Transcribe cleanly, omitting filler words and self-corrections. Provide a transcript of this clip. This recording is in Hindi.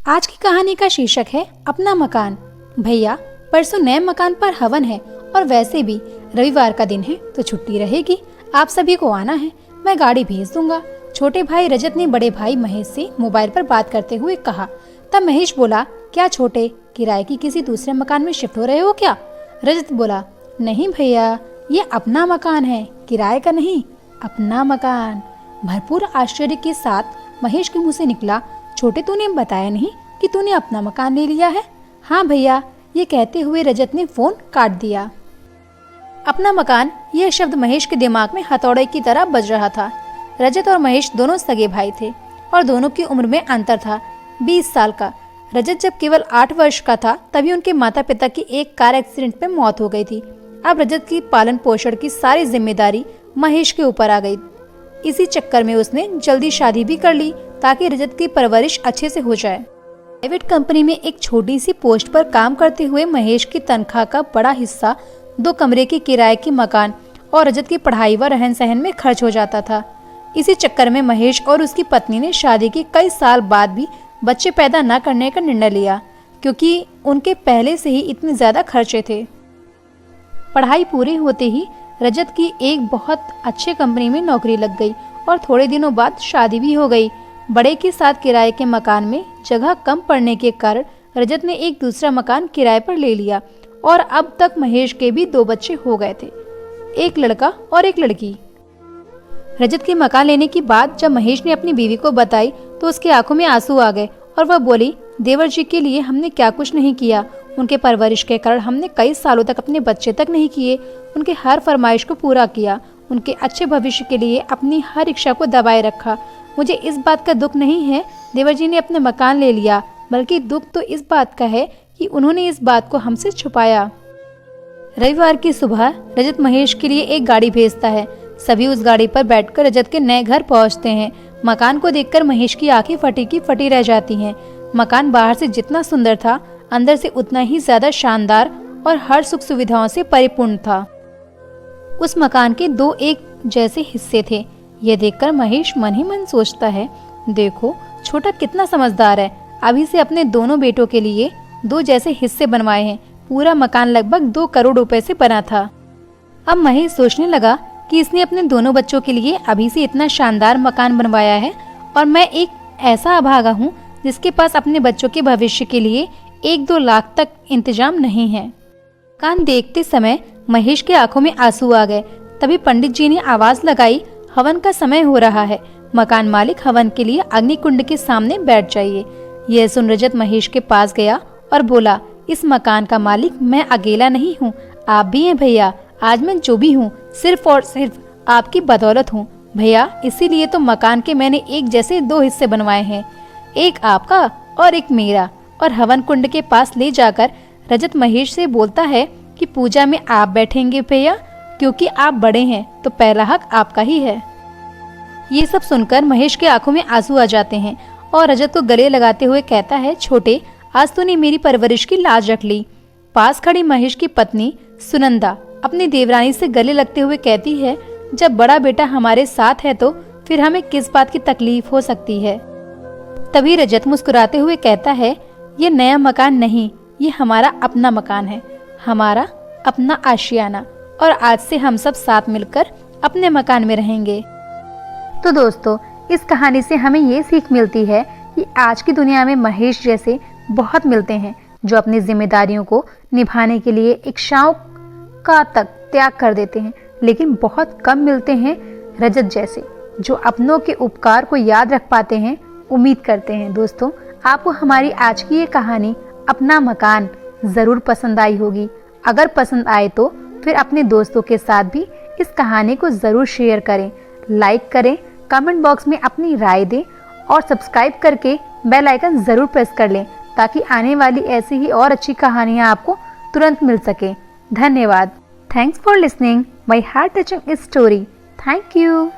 आज की कहानी का शीर्षक है अपना मकान। भैया, परसों नए मकान पर हवन है और वैसे भी रविवार का दिन है तो छुट्टी रहेगी। आप सभी को आना है, मैं गाड़ी भेज दूंगा। छोटे भाई रजत ने बड़े भाई महेश से मोबाइल पर बात करते हुए कहा। तब महेश बोला, क्या छोटे, किराए की किसी दूसरे मकान में शिफ्ट हो रहे हो क्या? रजत बोला, नहीं भैया, ये अपना मकान है, किराए का नहीं, अपना मकान। भरपूर आश्चर्य के साथ महेश के मुंह से निकला, छोटे तूने बताया नहीं कि तूने अपना मकान ले लिया है? हाँ भैया, ये कहते हुए रजत ने फोन काट दिया। अपना मकान, यह शब्द महेश के दिमाग में हथौड़े की तरह बज रहा था। रजत और महेश दोनों सगे भाई थे और दोनों की उम्र में अंतर था 20 साल का। रजत जब केवल 8 वर्ष का था तभी उनके माता पिता की एक कार एक्सीडेंट में मौत हो गई थी। अब रजत की पालन पोषण की सारी जिम्मेदारी महेश के ऊपर आ गई। इसी चक्कर में उसने जल्दी शादी भी कर ली ताकि रजत की परवरिश अच्छे से हो जाए। प्राइवेट कंपनी में एक छोटी सी पोस्ट पर काम करते हुए महेश की तनख्वाह का बड़ा हिस्सा 2 कमरे के किराए की मकान और रजत की पढ़ाई व रहन सहन में खर्च हो जाता था। इसी चक्कर में महेश और उसकी पत्नी ने शादी के कई साल बाद भी बच्चे पैदा न करने का निर्णय लिया, क्योंकि उनके पहले से ही इतने ज्यादा खर्चे थे। पढ़ाई पूरी होते ही रजत की एक बहुत अच्छे कंपनी में नौकरी लग गई और थोड़े दिनों बाद शादी भी हो गई। बड़े के साथ किराए के मकान में जगह कम पड़ने के कारण रजत ने एक दूसरा मकान किराए पर ले लिया और अब तक महेश के भी 2 बच्चे हो गए थे, एक लड़का और एक लड़की। रजत के मकान लेने की बात जब महेश ने अपनी बीवी को बताई तो उसकी आंखों में आंसू आ गए और वह बोली, देवर जी के लिए हमने क्या कुछ नहीं किया। उनके परवरिश के कारण हमने कई सालों तक अपने बच्चे तक नहीं किए। उनके हर फरमाइश को पूरा किया, उनके अच्छे भविष्य के लिए अपनी हर इच्छा को दबाए रखा। मुझे इस बात का दुख नहीं है देवर जी ने अपना मकान ले लिया, बल्कि दुख तो इस बात का है कि उन्होंने इस बात को हमसे छुपाया। रविवार की सुबह रजत महेश के लिए एक गाड़ी भेजता है। सभी उस गाड़ी पर बैठकर रजत के नए घर पहुंचते हैं। मकान को देखकर महेश की आंखें फटी की फटी रह जाती हैं। मकान बाहर से जितना सुंदर था, अंदर से उतना ही ज्यादा शानदार और हर सुख सुविधाओं से परिपूर्ण था। उस मकान के 2 एक जैसे हिस्से थे। यह देखकर महेश मन ही मन सोचता है, देखो छोटा कितना समझदार है, अभी से अपने दोनों बेटों के लिए 2 जैसे हिस्से बनवाए हैं। पूरा मकान लगभग 2 करोड़ रुपए से बना था। अब महेश सोचने लगा कि इसने अपने दोनों बच्चों के लिए अभी से इतना शानदार मकान बनवाया है और मैं एक ऐसा अभागा हूँ जिसके पास अपने बच्चों के भविष्य के लिए 1-2 लाख तक इंतजाम नहीं है। मकान देखते समय महेश के आंखों में आंसू आ गए। तभी पंडित जी ने आवाज लगाई, हवन का समय हो रहा है, मकान मालिक हवन के लिए अग्नि कुंड के सामने बैठ जाइए। यह सुन रजत महेश के पास गया और बोला, इस मकान का मालिक मैं अकेला नहीं हूँ, आप भी हैं भैया। आज मैं जो भी हूँ सिर्फ और सिर्फ आपकी बदौलत हूँ भैया। इसीलिए तो मकान के मैंने एक जैसे 2 हिस्से बनवाए हैं, एक आपका और एक मेरा। और हवन कुंड के पास ले जाकर रजत महेश से बोलता है कि पूजा में आप बैठेंगे भैया, क्योंकि आप बड़े हैं तो पहला हक आपका ही है। ये सब सुनकर महेश के आंखों में आंसू आ जाते हैं और रजत को गले लगाते हुए कहता है, छोटे, आज तूने मेरी परवरिश की लाज रख ली। पास खड़ी महेश की पत्नी सुनंदा अपनी देवरानी से गले लगते हुए कहती है, जब बड़ा बेटा हमारे साथ है तो फिर हमें किस बात की तकलीफ हो सकती है। तभी रजत मुस्कुराते हुए कहता है, ये नया मकान नहीं, ये हमारा अपना मकान है, हमारा अपना आशियाना, और आज से हम सब साथ मिलकर अपने मकान में रहेंगे। तो दोस्तों, इस कहानी से हमें ये सीख मिलती है कि आज की दुनिया में महेश जैसे बहुत मिलते हैं जो अपनी जिम्मेदारियों को निभाने के लिए इच्छाओं का तक त्याग कर देते हैं, लेकिन बहुत कम मिलते हैं रजत जैसे जो अपनों के उपकार को याद रख पाते हैं, उम्मीद करते हैं। दोस्तों, आपको हमारी आज की ये कहानी अपना मकान जरूर पसंद आई होगी। अगर पसंद आए तो फिर अपने दोस्तों के साथ भी इस कहानी को जरूर शेयर करें, लाइक करें, कमेंट बॉक्स में अपनी राय दें और सब्सक्राइब करके बेल आइकन जरूर प्रेस कर लें ताकि आने वाली ऐसी ही और अच्छी कहानियाँ आपको तुरंत मिल सके। धन्यवाद। Thanks for listening my heart touching story. Thank you.